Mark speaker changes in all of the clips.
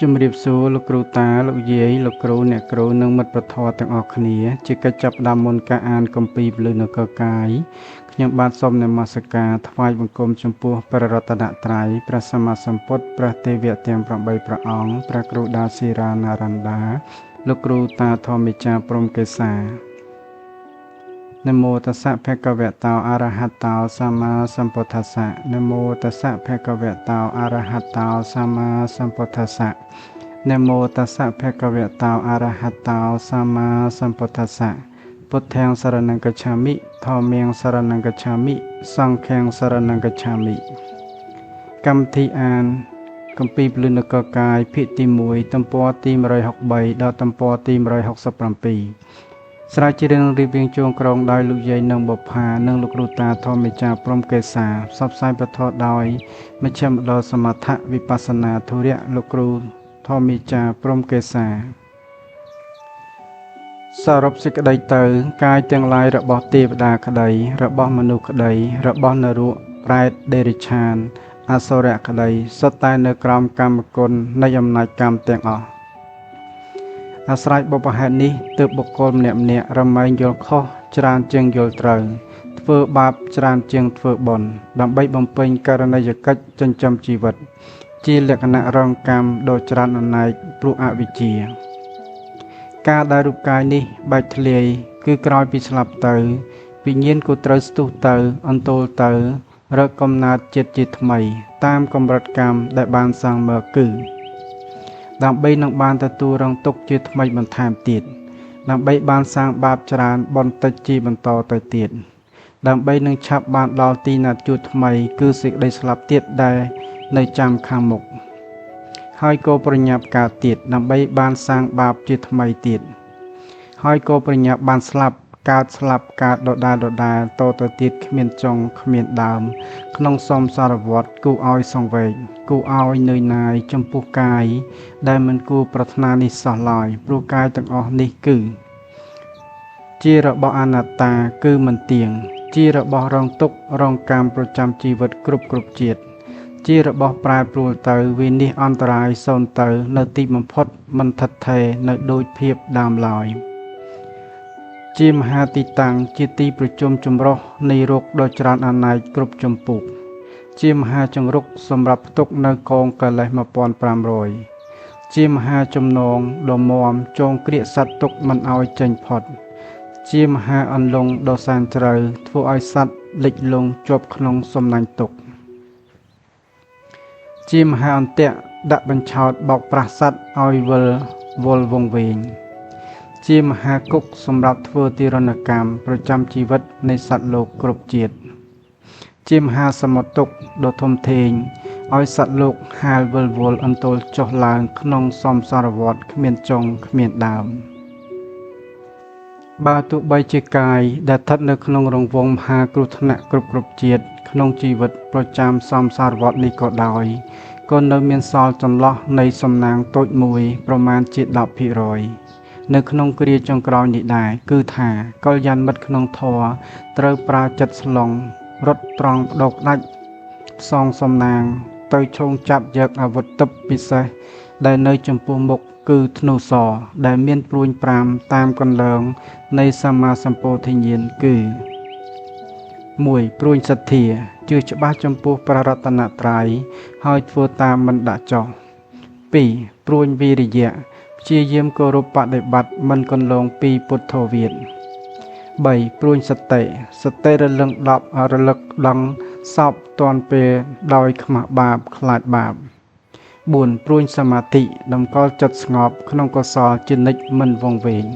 Speaker 1: ជំរាបសួរលោកគ្រូតាលោកយាយលោកគ្រូអ្នកគ្រូនិងមិត្តប្រធរទាំងអស់គ្នាជាកិច្ចចាប់ផ្ដើមមុនការអានគម្ពីរពលិនគរកាយខ្ញុំបាទសូមនមស្ការថ្វាយបង្គំចំពោះព្រះរតនត្រ័យព្រះសម្មាសម្ពុទ្ធព្រះទេវៈទាំង8ព្រះអង្គព្រះគ្រូដាស៊ីរាណារណ្ដាលោកគ្រូតាធម្មចារព្រំកេសានមោតស្សៈភគវតោអរហតោសម្មាសម្ពុទ្ធស្សៈនមោតស្សៈភគវតោអរហតោសម្មាសម្ពុទ្ធស្សៈនមោតស្សៈភគវតោអរហតោសម្មាសម្ពុទ្ធស្សៈពុទ្ធាំសរណង្កច្ឆាមិធម្មំសរណង្កច្ឆាមិសង្ឃំសរណង្កច្ឆាមិកម្មវិធីអានគម្ពីរពលិនគរកាយភាគទី1ទំព័រទី163ដល់ទំព័រទី167ស្រាវជ្រាវរៀបរៀងជួងក្រុងដោយលោកយាយនិងបុប្ផានិងលោកគ្រូតាធម្មចារព្រំកេសាផ្សព្វផ្សាយពធដោយមជ្ឈមណ្ឌលសមថវិបស្សនាធុរៈលោកគ្រូធម្មចារព្រំកេសាសរុបសេចក្តីទៅកាយទាំងឡាយរបស់ទេវតាក្តីរបស់មនុស្សក្តីរបស់នរកប្រែតដេរិឆានអសុរៈក្តីសុទ្ធតែនៅក្រោមកម្មគុណនៃអំណាចកម្មទាំងអស់អាស្រ័យបុព្វហេតុនេះទើបបុគ្គលម្នាក់រមែងយល់ខុសច្រើនជាងយល់ត្រូវធ្វើបាបច្រើនជាងធ្វើបុណ្យដើម្បីបំពេញករណីយកិច្ចចិញ្ចឹមជីវិតជាលក្ខណៈរងកម្មដ៏ច្រើនអនេកព្រោះអវិជ្ជាការដែលរូបកាយនេះបែកធ្លាយគឺក្រោយពីស្លាប់ទៅវិញ្ញាណក៏ត្រូវស្ទុះទៅអន្ទោលទៅរកកំណើតជាតិជាថ្មីតាមកម្រិតកម្មដែលបានសាងមកគឺដើម្បីនឹងបានទទួលរងទុក្ខជាថ្មីបន្ថែមទៀតដើម្បីបានសាងបាបច្រើនបន្តិចជាបន្តទៅទៀតដើម្បីនឹងឆាប់បានដល់ទីណាត់ជួបថ្មីគឺសេចក្តីស្លាប់ទៀតដែលនៅចាំខាងមុខហើយក៏ប្រញាប់កើតទៀតដើម្បីបានសាងបាបជាថ្មីទៀតហើយក៏ប្រញាប់បានស្លាប់កើតដដែលតទៅទៀតគ្មានចុងគ្មានដើមក្នុងសំសារវដ្តគូឲ្យសង្វេគគូឲ្យនឿយណាយចំពោះកាយដែលមិនគួរប្រាថ្នានេះសោះឡើយព្រោះកាយទាំងអស់នេះគឺជារបស់អនត្តាគឺមិនទៀងជារបស់រងទុក្ខរងកម្មប្រចាំជីវិតគ្រប់ជាតិជារបស់ប្រែប្រួលទៅវិនិច្ឆ័យអន្តរាយសូន្យទៅនៅទីបំផុតមិនថិតថេរនៅដូចភាពដើមឡើយជាមហាទីតាំងជាទីប្រជុំចម្រុះនៃរោគដ៏ច្រើនអនេកគ្រប់ចម្ពោះជាមហាចង្រុកសម្រាប់ផ្ទុកនៅកងកិលេស1500ជាមហាចំណងដ៏មាំចងក្រៀកសត្វទុកមិនឲ្យចេញផុតជាមហាអន្លង់ដ៏សែនជ្រៅធ្វើឲ្យសត្វលិចលង់ជាប់ក្នុងសំណាញ់ទុក្ខជាមហាអន្ទាក់ដាក់បញ្ឆោតបោកប្រាស់សត្វឲ្យវល់វង្វេងជាមហាគុកសម្រាប់ធ្វើទារុណកម្មប្រចាំជីវិតនៃសត្វលោកគ្រប់ជាតិជាមហាសមុទ្រទុក្ខដ៏ធំធេងឲ្យសត្វលោកហាលវិលវល់អន្ទោលចុះឡើងក្នុងសំសារវដ្តគ្មានចុងគ្មានដើមបើទោះបីជាកាយដែលស្ថិតនៅក្នុងរង្វង់មហាគ្រោះថ្នាក់គ្រប់ជាតិក្នុងជីវិតប្រចាំសំសារវដ្តនេះក៏ដោយក៏នៅមានសល់ចន្លោះនៃសំណាងតូចមួយប្រមាណជា10%នៅក្នុងគ្រាចុងក្រោយនេះដែរគឺថាកល្យានមិត្តក្នុងធម៌ត្រូវប្រើចិត្តស្លងរត់ត្រង់បដូរដាច់ផ្សងសំណាងទៅឈោងចាប់យកអាវុធទិព្វពិសេសដែលនៅចំពោះមុខគឺធ្នូសដែលមានព្រួញ5តាមកន្លងនៃសម្មាសម្ពោធិញ្ញាណគឺ 1. ព្រួញសទ្ធាជឿច្បាស់ចំពោះព្រះរតនត្រ័យហើយធ្វើតាមមិនដាក់ចោល 2. ព្រួញវិរិយៈព្យាយាមគោរពបដិបត្តិមិនកន្លងពីពុទ្ធវាទ 3. ព្រួញសតិរលឹងរលឹកដឹងសពតាន់ពេលដោយខ្មាស់បាបខ្លាចបាប 4. ព្រួញសមាធិតម្កល់ចិត្តស្ងប់ក្នុងកុសលជានិច្ចមិនវង្វេង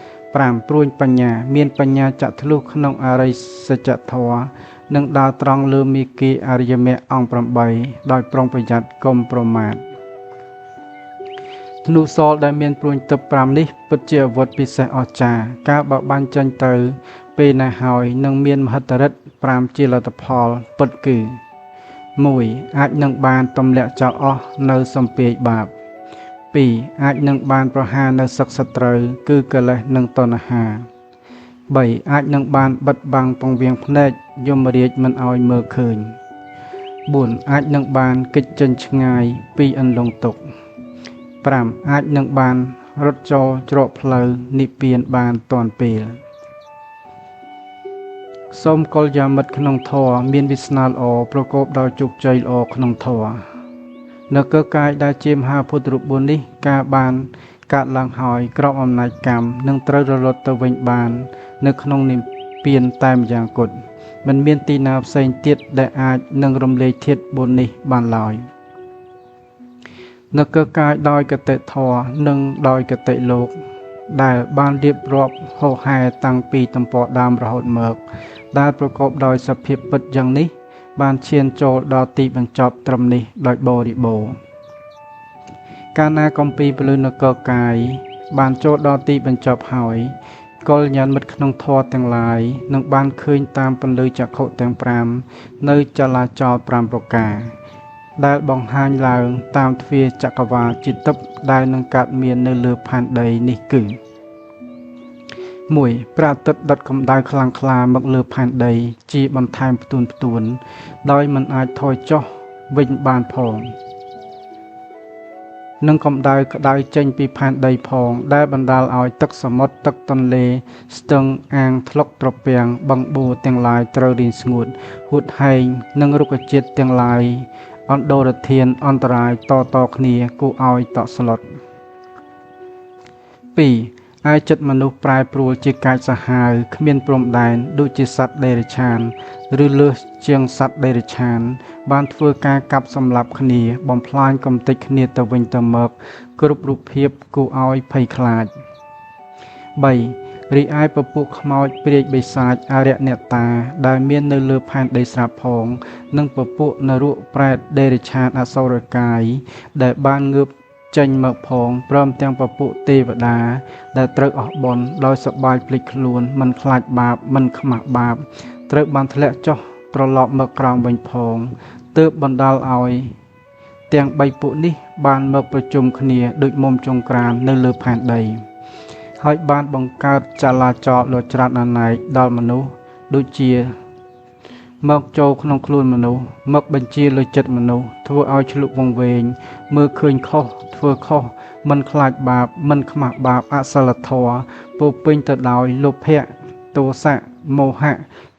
Speaker 1: 5. ព្រួញបញ្ញាមានបញ្ញាចក្ខុក្នុងអរិយសច្ចធម៌និងដើរត្រង់លើមាគ៌ាអរិយមគ្គអង្គ8ដោយប្រុងប្រយ័ត្នកុំប្រមាទធ្នូសលដែលមានព្រួញទិព្វ5នេះពិតជាអាវុធពិសេសអស្ចារ្យការបបាញ់ចេញទៅពេលណាហើយនឹងមានមហិទ្ធិឫទ្ធិ5ជាលទ្ធផលពិតគឺ 1. អាចនឹងបានទម្លាក់ចោលអស់នៅសម្ពាយបាប 2. អាចនឹងបានប្រហារនៅសឹកសត្រូវគឺកិលេសនិងតណ្ហា 3. អាចនឹងបានបិទបាំងពង្រៀងភ្នែកយមរាជមិនឲ្យមើលឃើញ 4. អាចនឹងបានគេចចេញឆ្ងាយពីអន្លង់ទុក្ខ 5. អាចនឹងបានរត់ចូលច្រកផ្លូវនិព្វានបានទាន់ពេលសូមកុលយាមិត្តក្នុងធម៌មានវាសនាល្អប្រកបដោយជោគជ័យល្អក្នុងធម៌នៅកើកាយដែលជាមហាពុទ្ធរូបនេះការបានកាត់ឡើងហើយក្រោមអំណាចកម្មនឹងត្រូវរលត់ទៅវិញបាននៅក្នុងនិព្វានតែម្យ៉ាងគត់មិនមានទីណាផ្សេងទៀតដែលអាចនឹងរំលាយធាតុ4នេះបានឡើយនៅកើកាយដោយកតិធម៌និងដោយកតិលោកដែលបានរៀបរាប់ហោហែតាំងពីទំព័រដើមរហូតមកដែលប្រកបដោយសភាពពិតយ៉ាងនេះបានឈានចូលដល់ទីបញ្ចប់ត្រឹមនេះដោយបរិបូរណ៍កាលណាគម្ពីរពលឺនគរកាយបានចូលដល់ទីបញ្ចប់ហើយកុលញ្ញាណមិត្តក្នុងធម៌ទាំងឡាយនឹងបានឃើញតាមពន្លឺចក្ខុទាំង5នៅចលាចល5ប្រការដែលបង្ហាញឡើងតាមទ្វារចក្រវាឡជាទិព្វដែលនឹងកើតមាននៅលើផែនដីនេះគឺ 1. ព្រះអាទិត្យដុតកម្ដៅខ្លាំងក្លាមកលើផែនដីជាបន្ថែមផ្ទួនដោយមិនអាចថយចុះវិញបានផងនឹងកម្ដៅក្ដៅចេញពីផែនដីផងដែលបណ្ដាលឲ្យទឹកសមុទ្រទឹកទន្លេស្ទឹងអាងថ្លុកត្រពាំងបឹងបួទាំងឡាយត្រូវរីងស្ងួតហួតហែងនិងរុក្ខជាតិទាំងឡាយអន្តរធានអន្តរាយតគ្នាគួរឲ្យតក់ស្លុត 2. ឯចិត្តមនុស្សប្រែប្រួលជាកាចសាហាវគ្មានព្រំដែនដូចជាសត្វដេរឆានឬលើសជាងសត្វដេរឆានបានធ្វើការកាប់សម្លាប់គ្នាបំផ្លាញកំទេចគ្នាទៅវិញទៅមកគ្រប់រូបភាពគួរឲ្យភ័យខ្លាច 3. រីឯពពួកខ្មោចព្រាយបិសាចអរិយអ្នកតាដែលមាននៅលើផែនដីស្រាប់ផងនិងពពួកនរកប្រែតដេរឆានអសុរកាយដែលបានងើបចេញមកផងព្រមទាំងពពួកទេវតាដែលត្រូវអស់បុណ្យដោយសប្បាយភ្លេចខ្លួនមិនខ្លាចបាបមិនខ្មាស់បាបត្រូវបានធ្លាក់ចុះត្រឡប់មកក្រោមវិញផងទើបបណ្ដាលឲ្យទាំង3ពួកនេះបានមកប្រជុំគ្នាដូចមុំចង្ក្រាននៅលើផែនដីហើយបានបង្កើតចលាចលដ៏ច្រាត់អនេកដល់មនុស្សដូចជាមកចូលក្នុងខ្លួនមនុស្សមកបញ្ជាលើចិត្តមនុស្សធ្វើឲ្យឆ្លុះវង្វេងមើលឃើញខុសធ្វើខុសមិនខ្លាចបាបមិនខ្មាស់បាបអសិលធម៌ពោពេញទៅដោយលោភៈទោសៈមោហៈ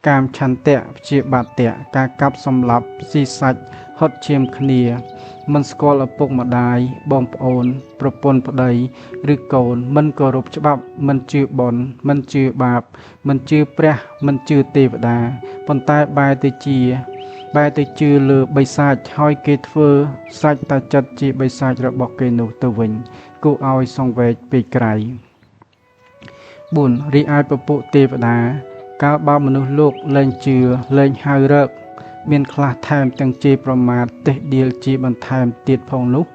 Speaker 1: កាមឆន្ទៈព្យាបាទៈការកាប់សម្លាប់ស៊ីសាច់ហត់ឈាមគ្នាមិនស្គាល់ឪពុកម្ដាយបងប្អូនប្រពន្ធប្តីឬកូនមិនគោរពច្បាប់មិនជឿបុណ្យមិនជឿបាបមិនជឿព្រះមិនជឿទេវតាប៉ុន្តែបែរទៅជឿលើបិសាចហើយគេធ្វើសាច់តាចិត្តជាបិសាចរបស់គេនោះទៅវិញគួរឲ្យសង្វេគពេកក្រៃ 4. រីឯពពួកទេវតាកាលបើមនុស្សលោកលែងជឿលែងហៅរកមានខ្លះថែមទាំងជេរប្រមាថទេសដៀលជាបន្ថែមទៀតផងនោះ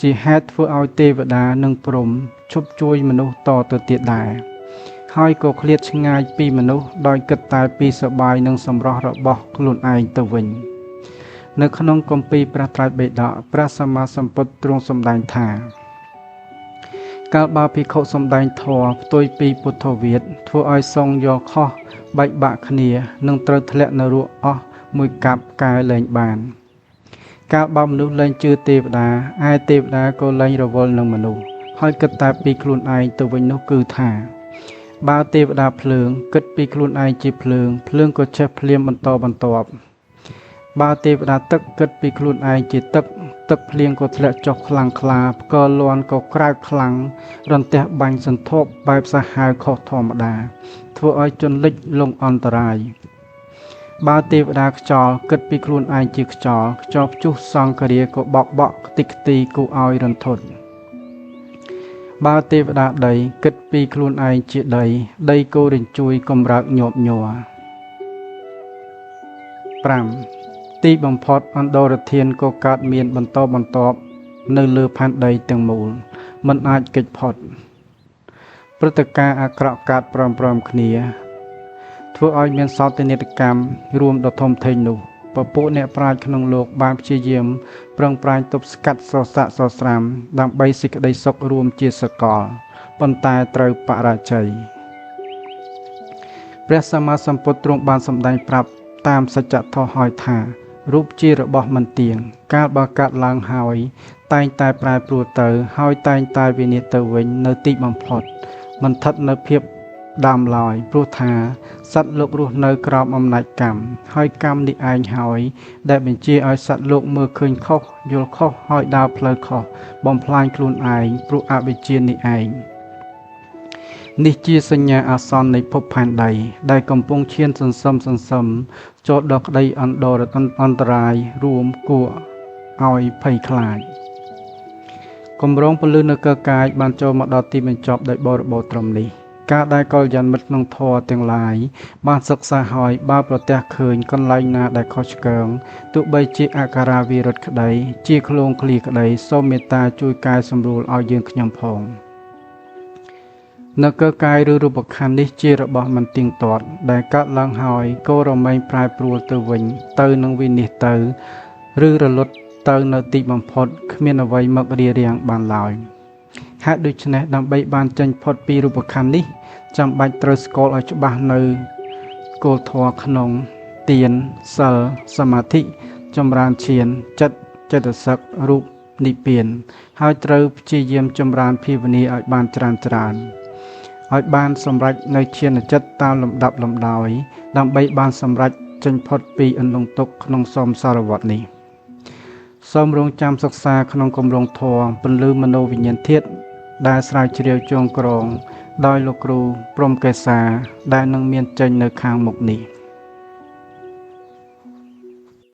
Speaker 1: ជាហេតុធ្វើឲ្យទេវតានិងព្រហ្មឈប់ជួយមនុស្សតទៅទៀតដែរហើយក៏ឃ្លាតឆ្ងាយពីមនុស្សដោយគិតតែពីសប្បាយនិងសម្រស់របស់ខ្លួនឯងទៅវិញនៅក្នុងគម្ពីរព្រះត្រៃបិដកព្រះសម្មាសម្ពុទ្ធទ្រង់សម្ដែងថាកាលបើភិក្ខុសម្ដែងធម៌ផ្ទុយពីពុទ្ធវាទធ្វើឲ្យសង្ឃយកខុសបែកបាក់គ្នានឹងត្រូវធ្លាក់នរកអស់មួយកាប់កែលែងបានកាលបើមនុស្សលែងជឿទេវតាឯទេវតាក៏លែងរវល់នឹងមនុស្សហើយគិតតែពីខ្លួនឯងទៅវិញនោះគឺថាបើទេវតាភ្លើងគិតពីខ្លួនឯងជាភ្លើងក៏ឆេះភ្លាមបន្តបន្ទាប់បើទេវតាទឹកគិតពីខ្លួនឯងជាទឹកភ្លៀងក៏ធ្លាក់ចុះខ្លាំងក្លាផ្គរលាន់ក៏ក្រើកខ្លាំងរន្ទះបាញ់សន្ធប់បែបសាហាវខុសធម្មតាធ្វើឲ្យជនលិចលងអន្តរាយបើទេវតាខ្យល់គិតពីខ្លួនឯងជាខ្យល់ព្យុះសង្ឃរាក៏បក់ខ្ទេចខ្ទីគួរឲ្យរន្ធត់បើទេវតាដីគិតពីខ្លួនឯងជាដីក៏រញ្ជួយកំរើកញាប់ញ័រ 5. ទីបំផុតអន្តរធានក៏កើតមានបន្តបន្ទាប់នៅលើផែនដីទាំងមូលមិនអាចគេចផុតព្រឹត្តិការណ៍អាក្រក់កើតព្រមគ្នាធ្វើឲ្យមានសោកនាដកម្មរួមដ៏ធំធេងនោះពពួកអ្នកប្រាជ្ញក្នុងលោកបានព្យាយាមប្រឹងប្រែងទប់ស្កាត់សស័កសស្រាមដើម្បីសេចក្តីសុខរួមជាសកលប៉ុន្តែត្រូវបរាជ័យព្រះសម្មាសម្ពុទ្ធទ្រង់បានសម្ដែងប្រាប់តាមសច្ចធម៌ហើយថា រូបជារបស់មិនទៀងការបើកាត់ឡើងហើយតែងតែប្រែប្រួលទៅហើយតែងតែវិនិច្ឆ័យទៅវិញនៅទីបំផុតមិនស្ថិតនៅភាពដើមឡើយព្រោះថាសត្វលោករស់នៅក្រោមអំណាចកម្មហើយកម្មនេះឯងហើយដែលបញ្ជាឲ្យសត្វលោកមើលឃើញខុសយល់ខុសហើយដើរផ្លូវខុសបំផ្លាញខ្លួនឯងព្រោះអវិជ្ជានេះឯងនេះជាសញ្ញាអាសន្ននៃភពផែនដីដែលកំពុងឈានសន្សឹមចូលដល់ក្តីអន្តរាយរួមគួរឲ្យភ័យខ្លាចគម្រោងពលឺនគរកាយបានចូលមកដល់ទីបញ្ចប់ដោយបរិបូរណ៍ត្រឹមនេះការដែលកល្យាណមិត្តក្នុងធម៌ទាំងឡាយបានសិក្សាហើយបើប្រទះឃើញកន្លែងណាដែលខុសឆ្គងទោះបីជាអក្ខរាវិរុទ្ធក្តីជាឃ្លោងឃ្លាក្តីសូមមេត្តាជួយកែសម្រួលឲ្យយើងខ្ញុំផងនគរកាយឬរូបខណ្ឌនេះជារបស់មិនទៀងទាត់ដែលកើតឡើងហើយក៏រមែងប្រែប្រួលទៅវិញទៅនឹងវិនិច្ឆ័យទៅឬរលត់ទៅនៅទីបំផុតគ្មានអ្វីមករារាំងបានឡើយហេតុដូច្នេះដើម្បីបានចេញផុតពីរូបខណ្ឌនេះចាំបាច់ត្រូវស្គាល់ឲ្យច្បាស់នៅគោលធម៌ក្នុងទានសិលសមាធិចម្រើនឈានចិត្តចេតសិករូបនិព្វានហើយត្រូវព្យាយាមចម្រើនភាវនាឲ្យបានច្រើនឲ្យបានសម្រេចនៅឈានចិត្តតាមលំដាប់លំដោយដើម្បីបានសម្រេចចេញផុតពីអន្លង់ទុក្ខក្នុងសំសារវដ្តនេះសូមរងចាំសិក្សាក្នុងគម្រោងធម៌ពន្លឺមនោវិញ្ញាណធាតុដែលស្រាវជ្រាវចងក្រងដោយលោកគ្រូព្រំកេសាដែលនឹងមានចេញនៅខាងមុខនេះ